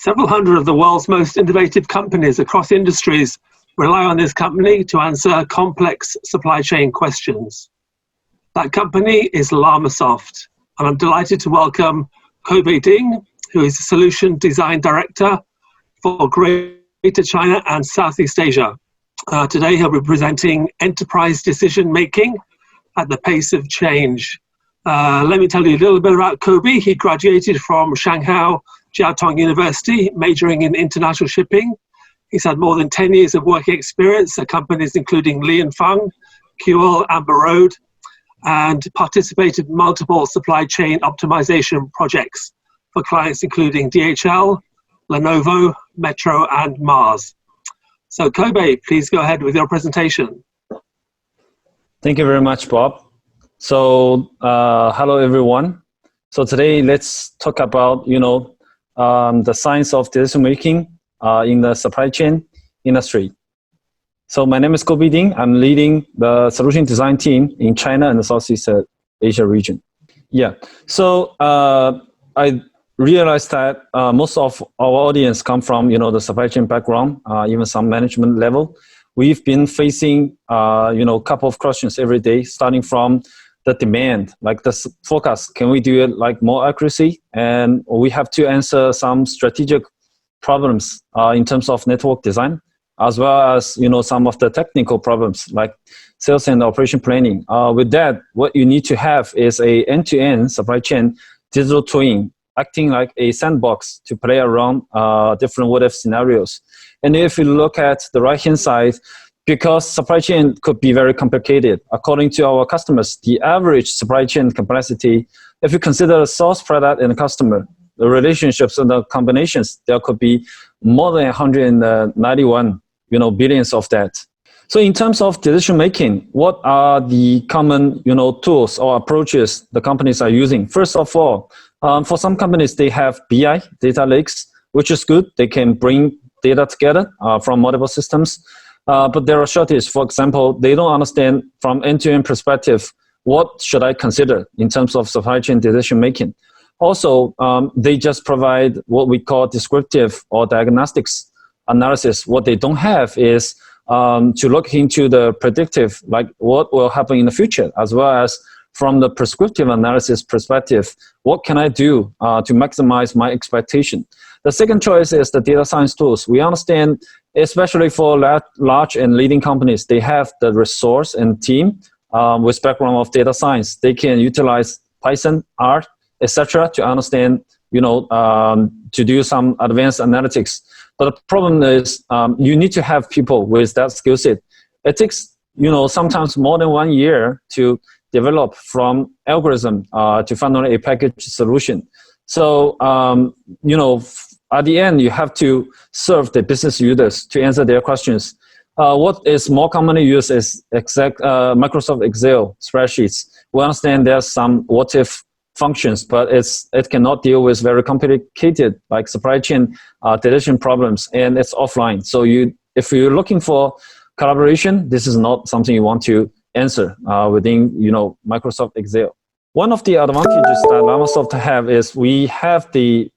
Several hundred of the world's most innovative companies across industries rely on this company to answer complex supply chain questions. That company is LLamasoft, and I'm delighted to welcome Kobe Ding, who is the Solution Design Director for Greater China and Southeast Asia. Today he'll be presenting enterprise decision making at the pace of change. Let me tell you a little bit about Kobe. He graduated from Shanghai Jiaotong University, majoring in international shipping. He's had more than 10 years of working experience at companies including Li & Fung, QL, Amber Road, and participated in multiple supply chain optimization projects for clients including DHL, Lenovo, Metro, and Mars. So Kobe, please go ahead with your presentation. Thank you very much, Bob. So hello everyone. So today let's talk about the science of decision making in the supply chain industry. So my name is Kobe Ding. I'm leading the solution design team in China and the Southeast Asia region. Yeah. So I realized that most of our audience come from the supply chain background, even some management level. We've been facing a couple of questions every day, starting from the demand, like the forecast. Can we do it like more accuracy? And we have to answer some strategic problems in terms of network design, as well as some of the technical problems like sales and operation planning. With that, what you need to have is a end-to-end supply chain digital twin, acting like a sandbox to play around different what-if scenarios. And if you look at the right-hand side, because supply chain could be very complicated, according to our customers, the average supply chain complexity, if you consider a source product and a customer, the relationships and the combinations, there could be more than 191 billions of that. So in terms of decision making, what are the common tools or approaches the companies are using? First of all, for some companies, they have BI, data lakes, which is good. They can bring data together from multiple systems. But there are shortages. For example, they don't understand from end-to-end perspective, what should I consider in terms of supply chain decision making? Also, they just provide what we call descriptive or diagnostics analysis. What they don't have is to look into the predictive, like what will happen in the future, as well as from the prescriptive analysis perspective, what can I do to maximize my expectation? The second choice is the data science tools. We understand, especially for large and leading companies, they have the resource and team with background of data science. They can utilize Python, R, etc. to understand, to do some advanced analytics. But the problem is you need to have people with that skill set. It takes, sometimes more than 1 year to develop from algorithm to finally a package solution. So, at the end, you have to serve the business users to answer their questions. What is more commonly used is Microsoft Excel spreadsheets. We understand there's some what-if functions, but it cannot deal with very complicated like supply chain decision problems, and it's offline. So if you're looking for collaboration, this is not something you want to answer within Microsoft Excel. One of the advantages that LLamasoft have is we have the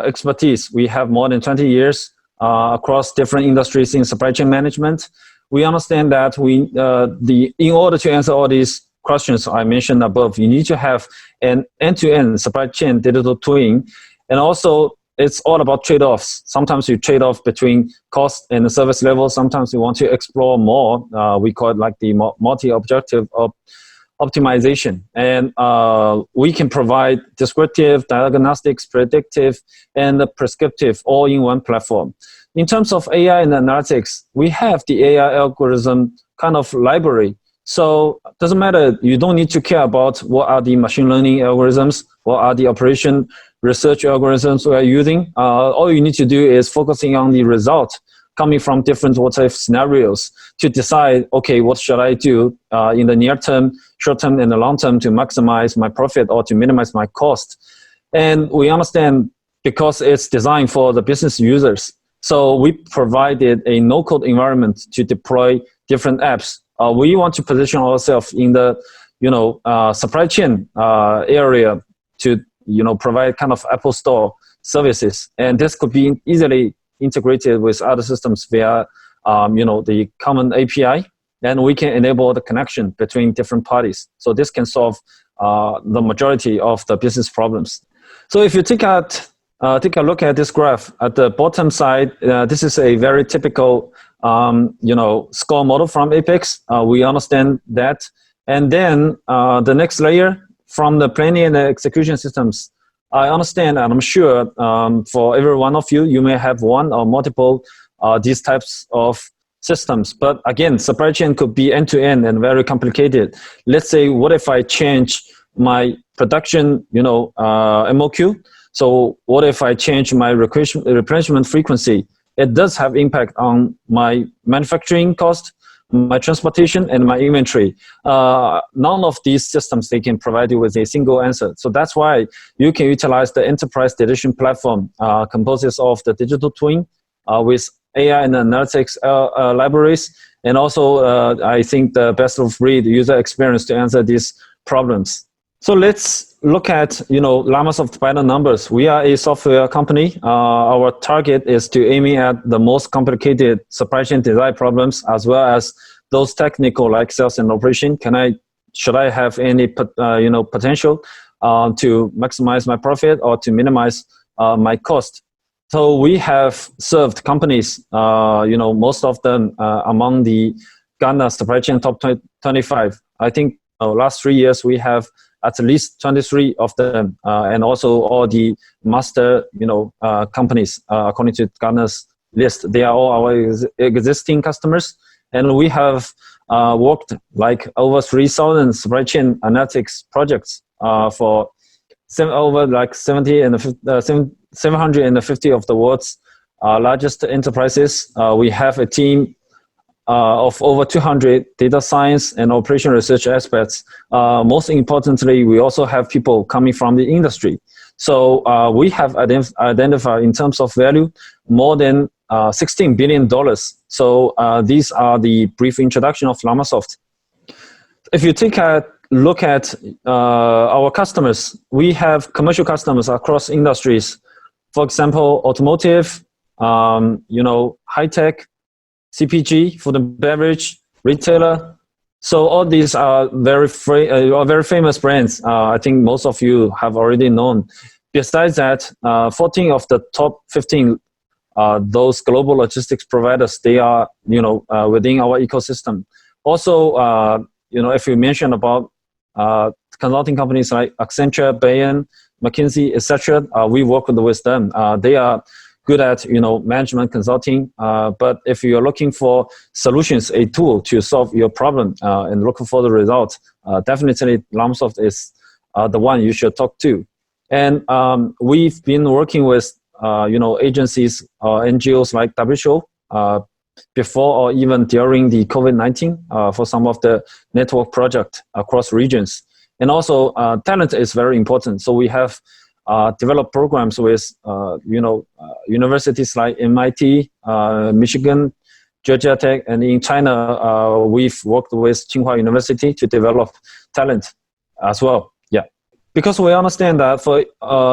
expertise. We have more than 20 years across different industries in supply chain management. We understand that in order to answer all these questions I mentioned above, you need to have an end-to-end supply chain digital twin, and also it's all about trade-offs. Sometimes you trade off between cost and the service level. Sometimes you want to explore more. We call it like the multi-objective optimization, and we can provide descriptive, diagnostics, predictive, and prescriptive all in one platform. In terms of AI and analytics, we have the AI algorithm kind of library. So it doesn't matter, you don't need to care about what are the machine learning algorithms, what are the operation research algorithms we are using. All you need to do is focusing on the result coming from different what-if scenarios to decide, okay, what should I do in the near term, short term, and the long term to maximize my profit or to minimize my cost. And we understand because it's designed for the business users. So we provided a no-code environment to deploy different apps. We want to position ourselves in the supply chain area to provide kind of Apple Store services, and this could be easily integrated with other systems via the common API, and we can enable the connection between different parties. So this can solve the majority of the business problems. So if you take a look at this graph at the bottom side, this is a very typical score model from Apex. We understand that, and then the next layer from the planning and the execution systems. I understand, and I'm sure for every one of you, you may have one or multiple these types of systems. But again, supply chain could be end-to-end and very complicated. Let's say, what if I change my production, MOQ? So what if I change my replenishment frequency? It does have impact on my manufacturing cost, my transportation, and my inventory. None of these systems, they can provide you with a single answer. So that's why you can utilize the enterprise decision platform, composes of the digital twin with AI and analytics libraries, and also I think the best of breed user experience to answer these problems. So let's look at LLamasoft by the numbers. We are a software company. Our target is to aiming at the most complicated supply chain design problems, as well as those technical like sales and operation. Should I have any potential to maximize my profit or to minimize my cost? So we have served companies, most of them among the Gartner Supply Chain Top 25. I think last 3 years we have at least 23 of them, and also all the master, companies according to Gartner's list. They are all our existing customers, and we have worked like over 3,000 supply chain analytics projects for over like 750 of the world's largest enterprises. We have a team of over 200 data science and operation research experts. Most importantly, we also have people coming from the industry. So we have identified in terms of value more than $16 billion. So these are the brief introduction of LLamasoft. If you take a look at our customers, we have commercial customers across industries. For example, automotive, high tech, CPG, food and beverage, retailer. So all these are very famous brands. I think most of you have already known. Besides that, 14 of the top 15, those global logistics providers, they are within our ecosystem. Also, if you mention about consulting companies like Accenture, Bain, McKinsey, etc., we work with them. They are good at management consulting, but if you're looking for solutions, a tool to solve your problem and looking for the result, definitely LLamasoft is the one you should talk to. And we've been working with agencies or NGOs like WHO before or even during the COVID-19 for some of the network projects across regions. And also talent is very important. So we have developed programs with universities like MIT, Michigan, Georgia Tech, and in China we've worked with Tsinghua University to develop talent as well. Yeah, because we understand that for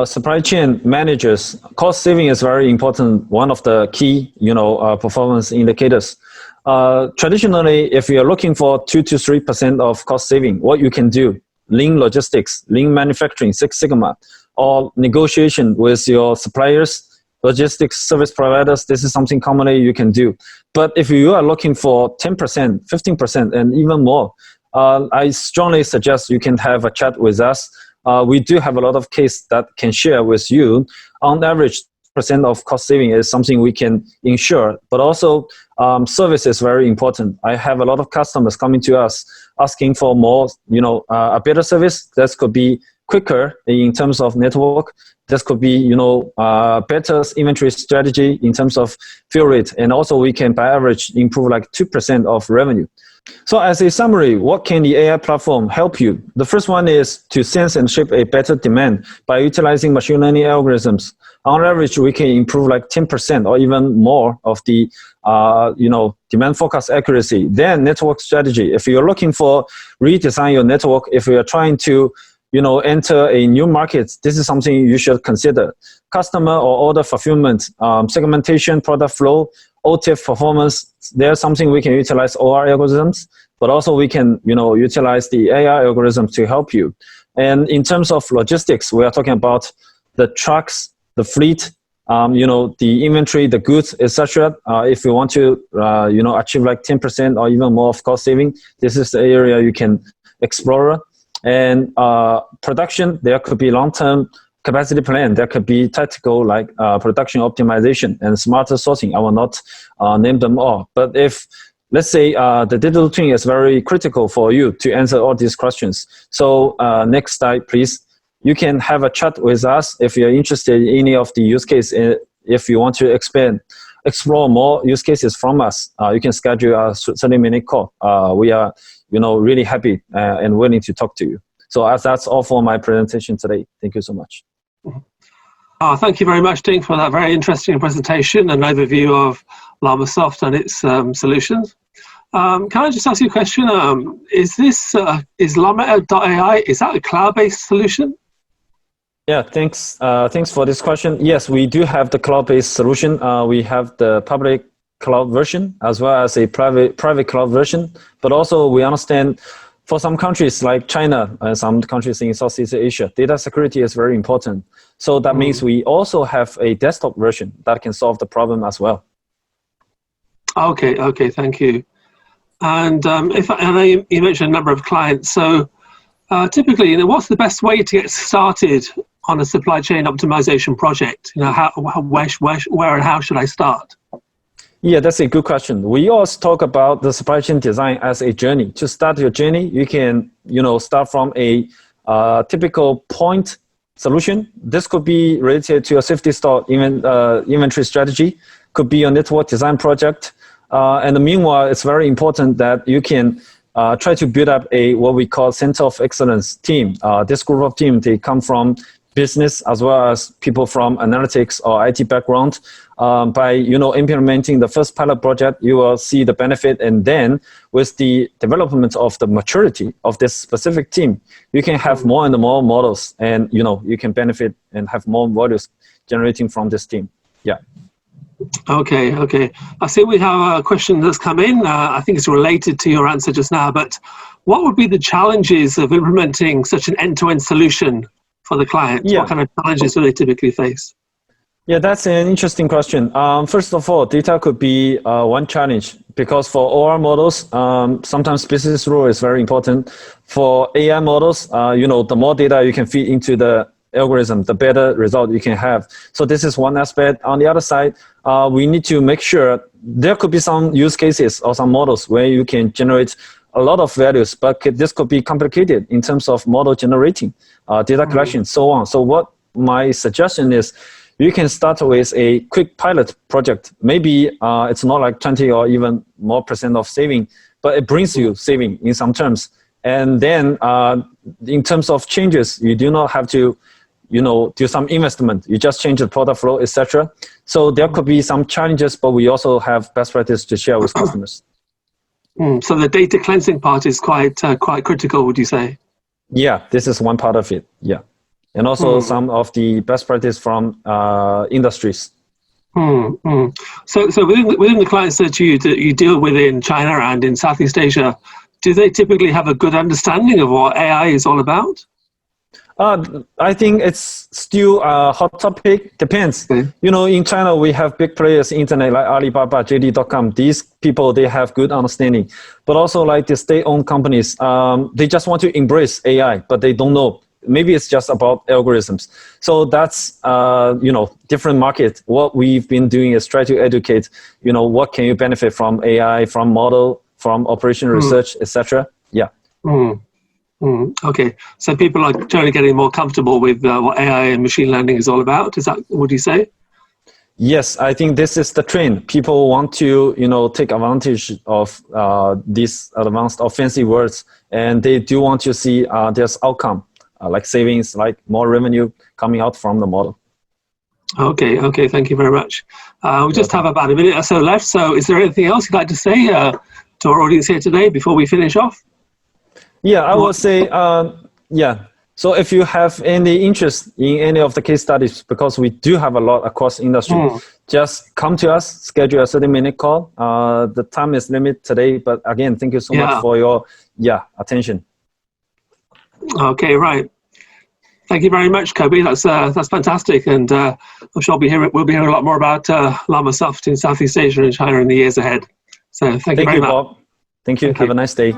supply chain managers, cost saving is very important. One of the key performance indicators. Traditionally, if you're looking for 2 to 3% of cost saving, what you can do: lean logistics, lean manufacturing, Six Sigma, or negotiation with your suppliers, logistics service providers. This is something commonly you can do. But if you are looking for 10%, 15%, and even more, I strongly suggest you can have a chat with us. We do have a lot of case that can share with you. On average, percent of cost saving is something we can ensure, but also service is very important. I have a lot of customers coming to us asking for more, a better service. That could be quicker in terms of network. This could be, better inventory strategy in terms of fill rate. And also we can, by average, improve like 2% of revenue. So as a summary, what can the AI platform help you? The first one is to sense and shape a better demand by utilizing machine learning algorithms. On average, we can improve like 10% or even more of the, demand forecast accuracy. Then network strategy. If you're looking for redesign your network, if you're trying to enter a new market, this is something you should consider. Customer or order fulfillment, segmentation, product flow, OTIF performance, there's something we can utilize OR algorithms, but also we can, utilize the AI algorithms to help you. And in terms of logistics, we are talking about the trucks, the fleet, the inventory, the goods, etc. If you want to, achieve like 10% or even more of cost saving, this is the area you can explore. And production, there could be long-term capacity plan. There could be tactical like production optimization and smarter sourcing. I will not name them all. But if, let's say, the digital twin is very critical for you to answer all these questions. So next slide, please. You can have a chat with us if you're interested in any of the use case. If you want to explore more use cases from us, you can schedule a 30-minute call. We are, really happy and willing to talk to you. So that's all for my presentation today. Thank you so much. Thank you very much, Ding, for that very interesting presentation and overview of LLamasoft and its solutions. Can I just ask you a question? Is Llama.ai, is that a cloud-based solution? Yeah, thanks for this question. Yes, we do have the cloud-based solution. We have the public cloud version as well as a private cloud version. But also we understand for some countries like China and some countries in Southeast Asia, data security is very important. So that means we also have a desktop version that can solve the problem as well. Okay, thank you. And I know you mentioned a number of clients. So typically, what's the best way to get started on a supply chain optimization project? Where and how should I start? Yeah, that's a good question. We always talk about the supply chain design as a journey. To start your journey, you can, start from a typical point solution. This could be related to a safety stock inventory strategy, could be a network design project. And meanwhile, it's very important that you can try to build up what we call center of excellence team. This group of team, they come from business as well as people from analytics or IT background. By implementing the first pilot project, you will see the benefit, and then with the development of the maturity of this specific team, you can have more and more models, and you can benefit and have more values generating from this team. Yeah. Okay. I see we have a question that's come in. I think it's related to your answer just now, but what would be the challenges of implementing such an end-to-end solution for the client? Yeah. What kind of challenges do they typically face? Yeah, that's an interesting question. First of all, data could be one challenge, because for OR models, sometimes business rule is very important. For AI models, the more data you can feed into the algorithm, the better result you can have. So this is one aspect. On the other side, we need to make sure there could be some use cases or some models where you can generate a lot of values, but this could be complicated in terms of model generating, data collection, so on. So what my suggestion is, you can start with a quick pilot project. Maybe it's not like 20 or even more % of saving, but it brings you saving in some terms. And then in terms of changes, you do not have to do some investment. You just change the product flow, etc. So there could be some challenges, but we also have best practice to share with customers. So the data cleansing part is quite critical, would you say? Yeah, this is one part of it. Yeah, and also some of the best practice from industries. So within the clients that you deal with in China and in Southeast Asia, do they typically have a good understanding of what AI is all about? I think it's still a hot topic. Depends. Okay. In China, we have big players in internet like Alibaba, JD.com. These people, they have good understanding. But also like the state-owned companies, they just want to embrace AI, but they don't know. Maybe it's just about algorithms. So that's, different market. What we've been doing is try to educate, what can you benefit from AI, from model, from operation research, etc. Yeah. Okay, so people are generally getting more comfortable with what AI and machine learning is all about. Is that what you say? Yes, I think this is the trend. People want to, take advantage of these advanced or fancy words, and they do want to see there's outcome, like savings, like more revenue coming out from the model. Okay, thank you very much. We just have about a minute or so left. So is there anything else you'd like to say to our audience here today before we finish off? Yeah, I would say, So if you have any interest in any of the case studies, because we do have a lot across industry, just come to us, schedule a 30-minute call. The time is limited today, but again, thank you so much for your attention. Okay, right. Thank you very much, Kobe. That's fantastic, and I'm sure we'll be hearing a lot more about LLamasoft in Southeast Asia and China in the years ahead. So thank you very much. Bob. Thank you. Have a nice day.